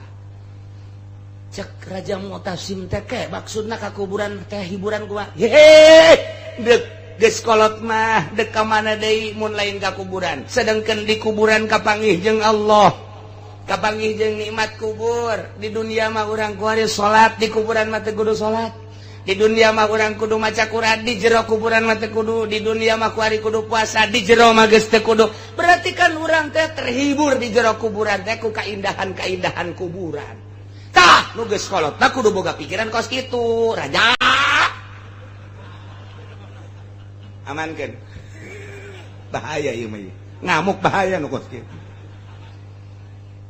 [SPEAKER 1] cek Raja Mu'tasim teh ke maksudna ka kuburan teh hiburan kumaha hehe deuk geus kolot mah deuk ka mana deui mun lain ka kuburan sedengkeun di kuburan kapanggih jeung Allah kapanggih jeung nikmat kubur. Di dunia mah urang kuari salat, di kuburan mah teu kudu salat. Di dunia mah urang kudu maca Quran, di jero kuburan mah teu kudu. Di dunia mah kuari kudu puasa, di jero mah geus teu kudu. Berarti kan urang teh terhibur di jero kuburan teh ku kaindahan-kaindahan kuburan. Tah nu geus kolot tah kudu boga pikiran kos kitu, Raja. Amankeun. Bahaya ieu mah. Ngamuk bahaya nu kos kitu.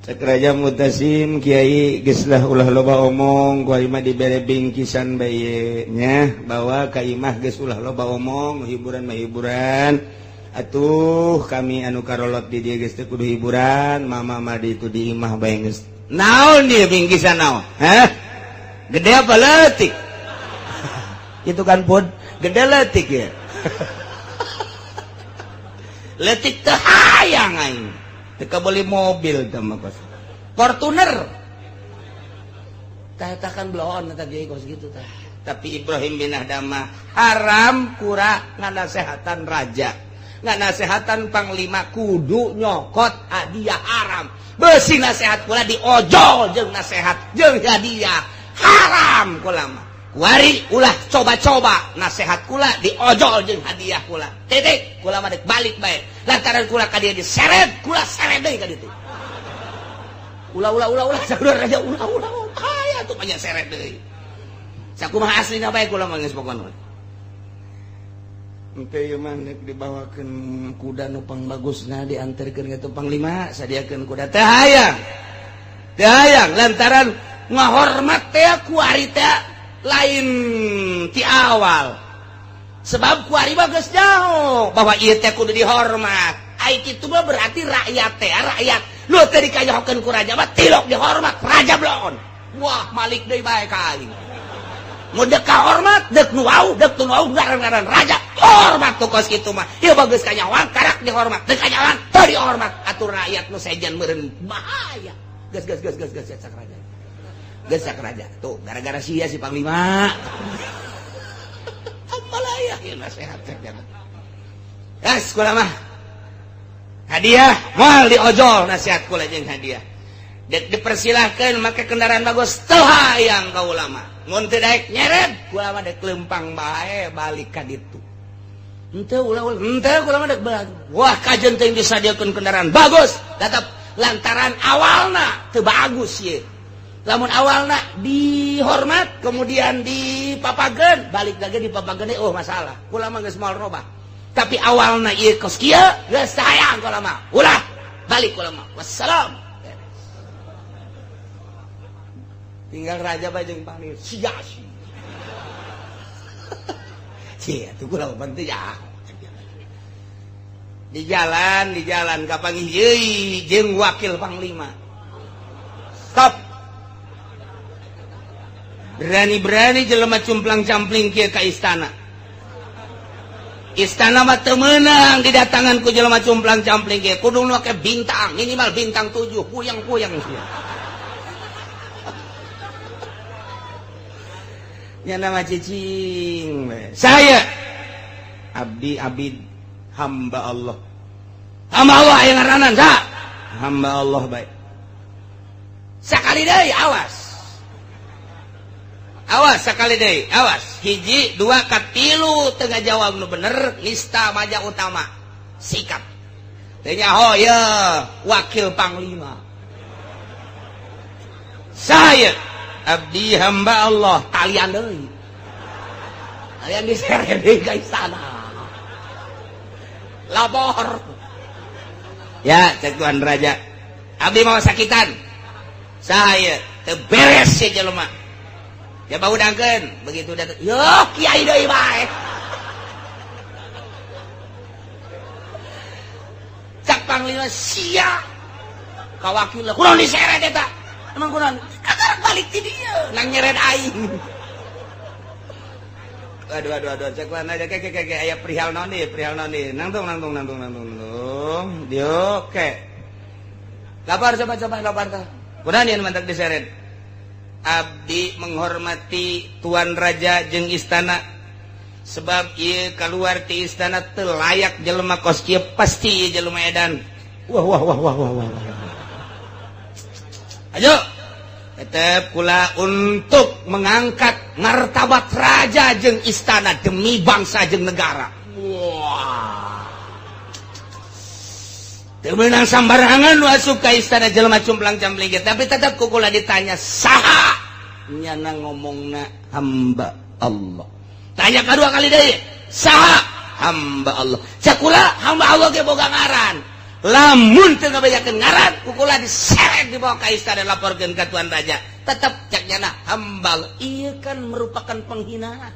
[SPEAKER 1] Cek Raja Mu'tasim Kiai geus lah ulah loba omong ku imah dibere bingkisan bae nya bahwa ka imah geus ulah loba omong hiburan mah hiburan atuh kami anu karolot di dieu geus teu kudu hiburan mama mah di itu di imah bae geus naon dieu bingkisan naon hah gede apa leutik itu kan pun gede leutik ya leutik teu hayang aing teu beli mobil teh mah kos Fortuner tah kan bloon eta ge kos gitu tah tapi Ibrahim bin Adham haram kura nganasehatan raja nganasehatan panglima kudu nyokot hadiah haram beusi nasehat kula diojol jeung nasehat jeung hadiah haram kula mah kuari ulah coba-coba nasehat kula diojol jeung hadiah kula titik kula mah dek balik bae lantaran kula ka dieu diseret kula seret deui ka ditu ulah sakumaha raja ulah aya tuh banyak seret deui sakumaha aslina bae kula mah geus pokona engke ieu mah nek dibawakeun kuda nu pang bagusna dianterkeun ka panglima sadiakeun kuda teh hayang lantaran ngahormat teh kuari teh lain ti awal sebab kuari bagus jauh bahwa ieu teh kudu dihormat ai kitu mah berarti rakyat lu teh dikayohkeun ku raja mah tilok dihormat raja bloon wah malik deui bae ka aing mun deuk kahormat deuk nu wau ngaran raja hormat tuh kos kitu mah ieu bagus kanyawang karak dihormat deuk kanyawang teu dihormat atur rakyat nu sejen meureun bahaya geus cak raja gesak raja tuh gara-gara sia si panglima apalah ya nasihat teh yes kula mah hadiah moal diojol nasihat kula jeung hadiah dipersilahkeun make kendaraan bagus teu hayang ka ulama mun teu daek nyeret kula mah dek lempang bae balik ka ditu henteu kula mah dek balik wah kajen teh disadiakeun kendaraan bagus tetep lantaran awalna teu bagus ye lamun awalna dihormat kemudian dipapageun balik lagi dipapageun oh masalah kula mah geus moal robah tapi awalna ieu kos kieu geus sayang kula mah ulah balik kula mah wassalam tinggal raja bae jeung panglima sia sia tuh kula penting ya di jalan kapanggih deui jeung wakil panglima stop berani-berani jelema cumplang-campling kieu ka istana mah teu meunang didatangan ku jelema cumplang-campling kieu kudu nu make bintang minimal bintang 7 puyang-puyang sia nya nama cicing saya abdi hamba Allah aya ngaranan sa hamba Allah bae
[SPEAKER 2] sakali deui awas. Awas sakali deui, awas. 1, 2, 3 teu ngajawab nu bener, nista maja utama. Sikap. Teu nyaho ya wakil panglima. Saya abdi hamba Allah, talian deui. Talian diseret deui ka istana. Lapor. Ya, cek Tuan Raja. Abdi mau sakitan. Saya teu beres si jelema. Coba udangkeun, begitu datang. Yo, kiai deui bae. Cak panglima sia. Ka wakil kunaon diseret eta? Emang kunaon? Kakarak balik ti dieu, nang nyeret aing. Aduh, cek lan aja ke aya perihal naon deui, Nangtung. Dio ke. Lapar coba lapar tah. Kunaon yen mantak diseret? Abdi menghormati Tuan Raja jeung istana sebab ieu keluar ti istana teu layak jelema kos kieu pasti ieu jelema edan. Wah. Ayo tetep kula untuk mengangkat martabat raja jeung istana demi bangsa jeung negara. Wah. Teu meunang sambarangan nu asup ka istana jelema cumplang-campling tapi tetep kukula ditanya saha nyana ngomongna hamba Allah. Tanya kedua kali deui, saha hamba Allah. Cakula hamba Allah ge boga ngaran. Lamun teu ngabejakeun ngaran, kukula diseret dibawa ka istana laporkeun ka Tuan Raja. Tetep cak nyana hamba Allah. Ieu kan merupakan penghinaan.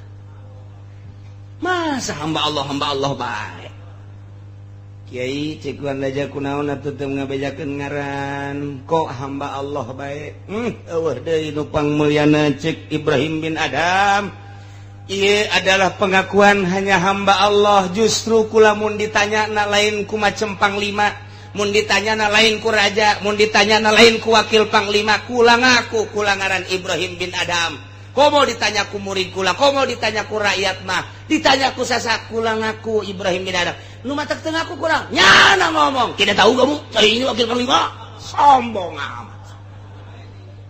[SPEAKER 2] Masa hamba Allah bae. Kiai cek Tuan Raja kunaon atuh teu ngabejakeun ngaran, kok hamba Allah bae. Eueuh deui nu pangmulyana cek Ibrahim bin Adam. Ieu adalah pengakuan hanya hamba Allah. Justru kula mun ditanya na lain ku macem panglima, mun ditanya na lain ku raja, mun ditanya na lain ku wakil panglima, kula ngaku kula ngaran Ibrahim bin Adam. Komo ditanya ku murid kula, komo ditanya ku rakyat mah, ditanya ku sasak kula ngaku Ibrahim bin Adam. Nu matak teu ngaku kurang nyana ngomong. Tidak tahu kamu, saya ini wakil panglima. Sombong amat.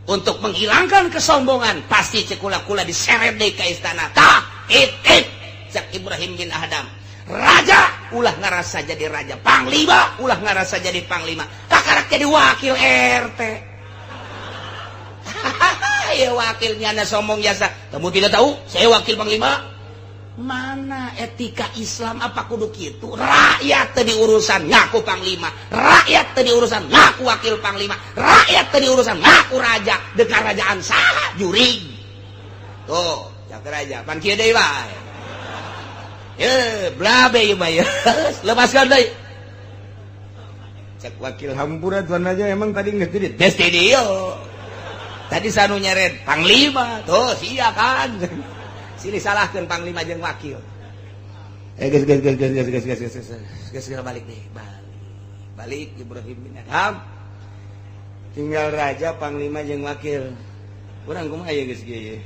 [SPEAKER 2] Untuk menghilangkan kesombongan, pasti cekula-kula diseret deui ka istana. Cak Ibrahim bin Adam. Raja ulah ngarasa jadi raja, panglima ulah ngarasa jadi panglima, kakarak jadi wakil RT. Ya wakilnya na sombong biasa. Kamu tidak tahu saya wakil panglima? Mana etika Islam apa kudu kitu? Rakyat tadi urusan ngaku panglima, rakyat tadi urusan ngaku wakil panglima, rakyat tadi urusan ngaku raja. Dekar kerajaan saha jurig. Tuh, jak raja pan kieu deui wae. Ye, blabe ieu mah ye. Lepaskan deui. Cek wakil hampura Tuan Raja emang tadi geus di des di dieu. Tadi sanu nyeret panglima, tuh sia kan. Silih salahkeun panglima jeung wakil. Geus balik deh, balik Ibrahim bin Adam. Tinggal raja, panglima jeung wakil. Urang kumaha ye geus kieu ye.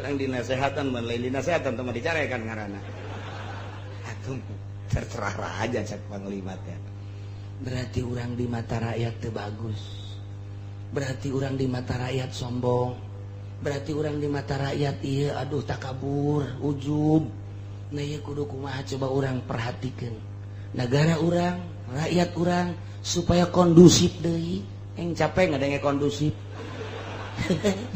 [SPEAKER 2] Urang dinasehatan mun lain dinasehatan teh mah dicarekan ngaranna. Atuh terserah raja cak panglima teh. Berarti urang di mata rakyat teu bagus. Berarti urang di mata rakyat sombong. Berarti orang di mata rakyat iya aduh takabur, ujub. Nah iya kudu kumaha coba orang perhatikan negara orang, rakyat orang supaya kondusif deui. Capek ngadenge kondusif.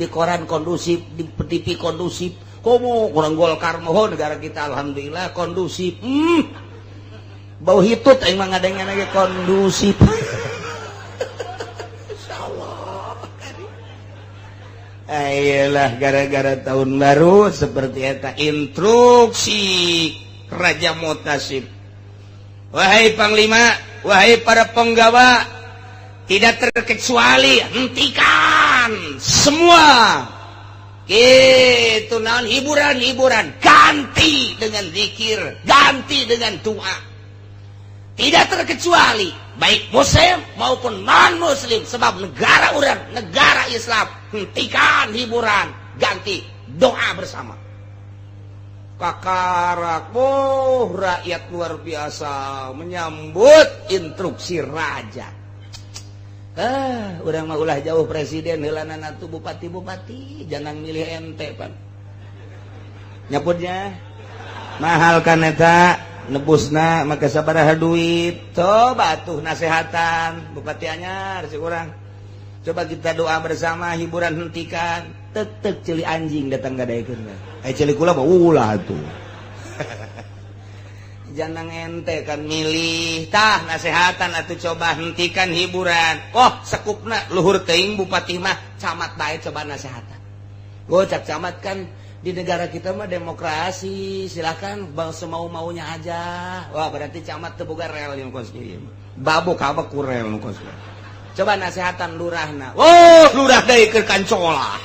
[SPEAKER 2] Di koran kondusif, di TV kondusif. Komo orang Golkar mohon negara kita alhamdulillah kondusif. Bau hitut aing mah ngadenge lagi kondusif. Ayolah gara-gara tahun baru seperti eta instruksi Raja Mutasib. Wahai panglima, wahai para penggawa, tidak terkecuali hentikan semua gitu naon hiburan-hiburan, ganti dengan zikir, ganti dengan doa. Tidak terkecuali baik muslim maupun non muslim, sebab negara orang negara Islam. Hentikan hiburan, ganti doa bersama. Kakarak, rakyat luar biasa menyambut instruksi raja.
[SPEAKER 1] Urang mah ulah jauh presiden heulanan atuh bupati-bupati jangan milih ente pan nyaputnya mahal kan eta nebusna maka sabaraha duit coba tuh nasehatan bupati anyar si urang coba kita doa bersama hiburan hentikan tetek celi anjing datang gadaikeun celi kula mah ulah tuh jangan ente kan milih tah nasehatan atau coba hentikan hiburan sekupna luhur teuing bupati mah camat bae coba nasehatan cak camat kan di negara kita mah demokrasi silakan semau-maunya aja berarti camat teu boga rel yang konspirasi babok habak ku rel nu konspirasi coba nasehatan lurahna lurah deui keur kancolah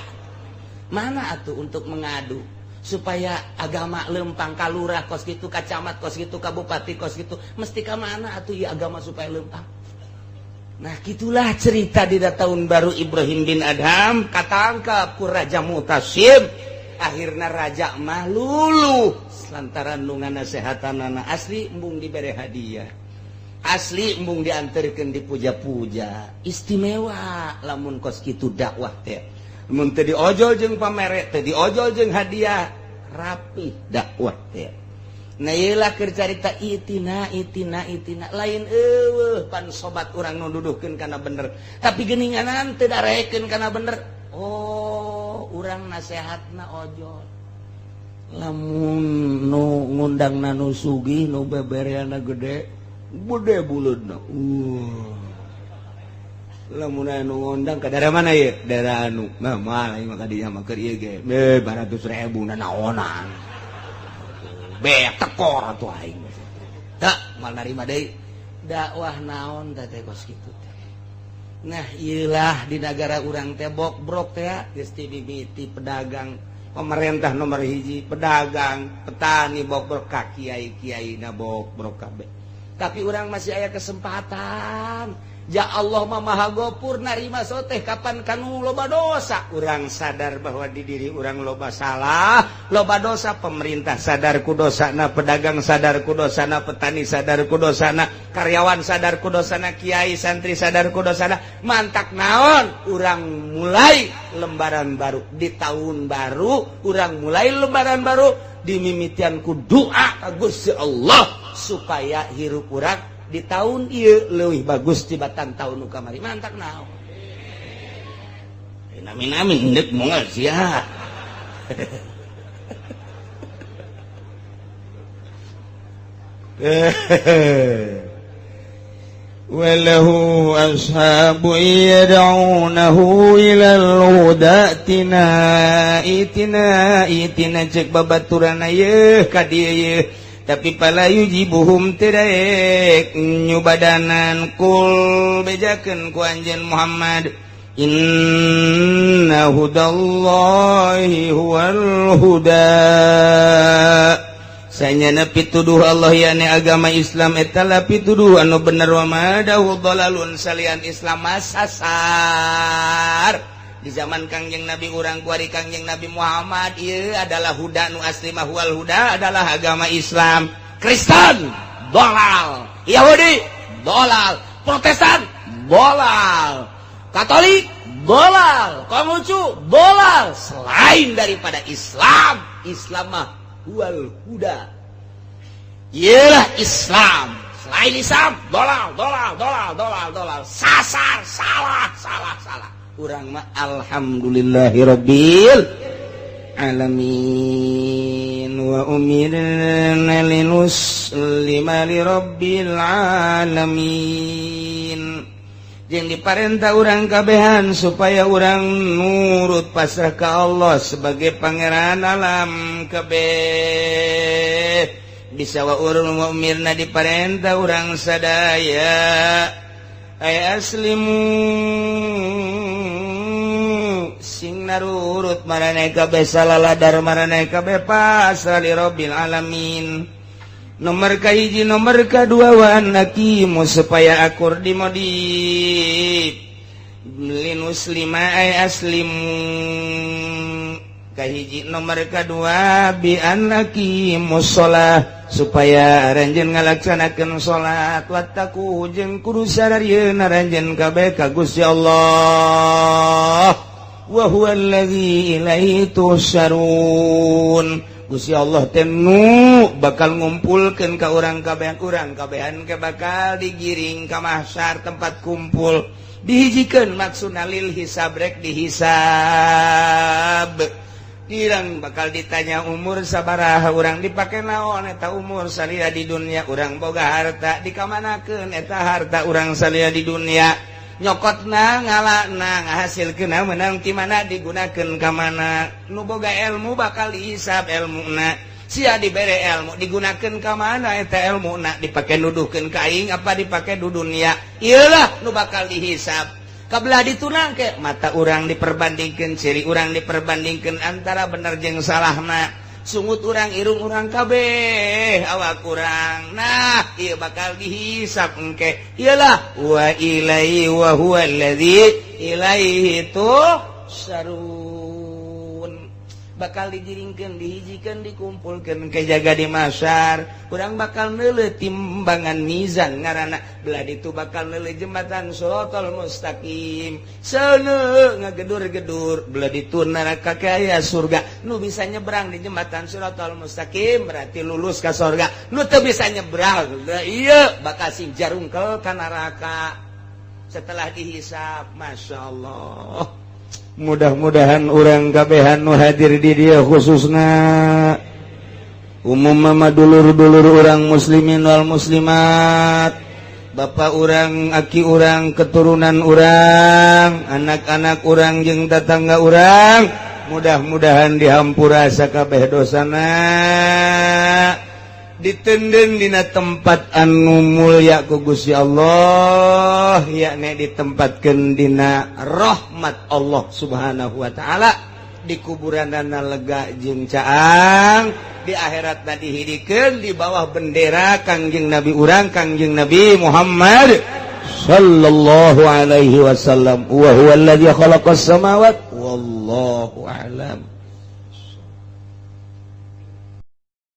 [SPEAKER 1] mana atuh untuk mengadu supaya agama lempang ka lurah kos kitu ka camat kos kitu ka bupati kos kitu mesti ka mana atuh ieu agama supaya lempang. Nah gitulah cerita di tahun baru Ibrahim bin Adham katangkap ku Raja Mutasim akhirna raja mah luluh lantaran nu nganasehatanana asli embung dibere hadiah asli embung dianterkeun dipuja-puja istimewa lamun kos kitu dakwah teh mun teu diojol jeung pamere teu diojol jeung hadiah rapi dakwah teh nah ieu lah keur carita itina lain eueuh pan sobat urang nu duduhkeun kana bener tapi geuninganan teu darekeun kana bener urang nasehatna ojol lamun nu ngundangna nu sugih nu bebereana gede buleudna lamun anu ngundang ka daerah mana ye? Daerah anu. Nah, malah ieu mah kadinya mah keur ieu ge. 200.000 na naonan. Beak tekor atuh aing. Tak mal narima deui. Dakwah naon teh kos kitu teh. Nah, ieulah di negara urang teh bok-brok teh geus mimiti pedagang pemerintah nomor 1 pedagang, petani bok-brok ka kiai-kiaina bok-brok kabeh. Tapi urang masih aya kesempatan. Ya Allah mah maha gopur narima soteh kapan kanu loba dosa urang sadar bahwa di diri urang loba salah loba dosa pemerintah sadar ku dosana pedagang sadar ku dosana petani sadar ku dosana karyawan sadar ku dosana kiai santri sadar ku dosana mantak naon urang mulai lembaran baru di tahun baru urang mulai lembaran baru dimimitian ku doa ka Gusti Allah supaya hirup urang di tahun ieu leuwih bagus tibatan tahun nu kamari mantak naon nami-nami endek moal sia
[SPEAKER 2] walahu ashabu yad'unahu ilal huda itina cek babaturan ieu ka dieu tapi pala yujibuhum tiraek nyubadanan kul bejakeun ku anjeun Muhammad inna hudallahi huwal huda sanyana pituduh Allah yani agama Islam eta la pituduh anu bener wa madahu dhalalun salian Islam masasar di zaman Kangjeng Nabi urang kuari Kangjeng Nabi Muhammad ieu adalah huda nu asli mah wal huda adalah agama Islam. Kristen dolal, Yahudi dolal, Protestan dolal, Katolik dolal, Konghucu dolal. Selain daripada Islam, Islam mah wal huda. Ialah Islam. Selain Islam dolal. Sasar, salah. Urang mah alhamdulillahirabbil alamin wa umirna linuslima lirabbil alamin jeung diparentah urang kabehan supaya urang nurut pasrah ka Allah sebagai pangeran alam kabeh bisa wa urang umirna diparentah urang sadaya ay aslimu sing narurut maraneh kabeh salaladar maraneh kabeh pasrah li rabbil alamin. Nomor kahiji nomor kadua wa nakimu supaya akur dimodif linus lima ay aslimu kahiji nomor kadua bi an nakimu shalah supaya ranjen ngalaksanakeun salat wattaku jeung kudu sadarieuna ranjen kabeh ka Gusti Allah wa huwallazi ilaihi tusyarun. Gusti Allah teh nu bakal ngumpulkeun ka urang kabehan ke bakal digiring ka mahsyar tempat kumpul dihijikeun maksudna lil hisab rek dihisab. Dirang bakal ditanya umur sabaraha urang dipake naon eta umur salira di dunia urang boga harta dikamanakeun eta harta urang salira di dunia nyokotna ngalana ngahasilkeunna meunang ti mana digunakeun ka mana nu boga ilmu bakal dihisab ilmuna sia dibere ilmu digunakeun ka mana eta ilmuna dipake nuduhkeun ka aing apa dipake di dunia ieu lah nu bakal dihisab kabelah ditunang ke mata urang diperbandingkeun ciri urang diperbandingkeun antara bener jeung salahna sungut urang irung urang kabeh awak urang nah ieu bakal dihisab engke iyalah wa ilaihi wa huwa allazi ilaihi tusyarun bakal digiringkeun dihijikeun dikumpulkeun ke jaga di mahsyar urang bakal neuleuh timbangan mizan ngaranna belah ditu bakal neuleuh jembatan Shiratal Mustaqim seuneu ngagedur-gedur belah ditu neraka ke aya surga nu bisa nyebrang di jembatan Shiratal Mustaqim berarti lulus ka surga nu teu bisa nyebrang ieu bakal sing jarungkel ka neraka setelah dihisab masyaallah. Mudah-mudahan orang kabehan nu hadir di dia khususna umum mama dulur-dulur orang muslimin wal muslimat bapak orang aki orang keturunan orang anak-anak orang jeung tetangga orang mudah-mudahan dihampura sakabeh dosana ditenden dina tempat anu mulya ku Gusti Allah yakni ditempatkeun dina rahmat Allah Subhanahu wa taala di kuburanana lega jeung caang di akhiratna dihidikeun di bawah bendera Kangjeng Nabi urang Kangjeng Nabi Muhammad sallallahu alaihi wasallam wa huwa alladzi khalaqas samawati wallahu a'lam.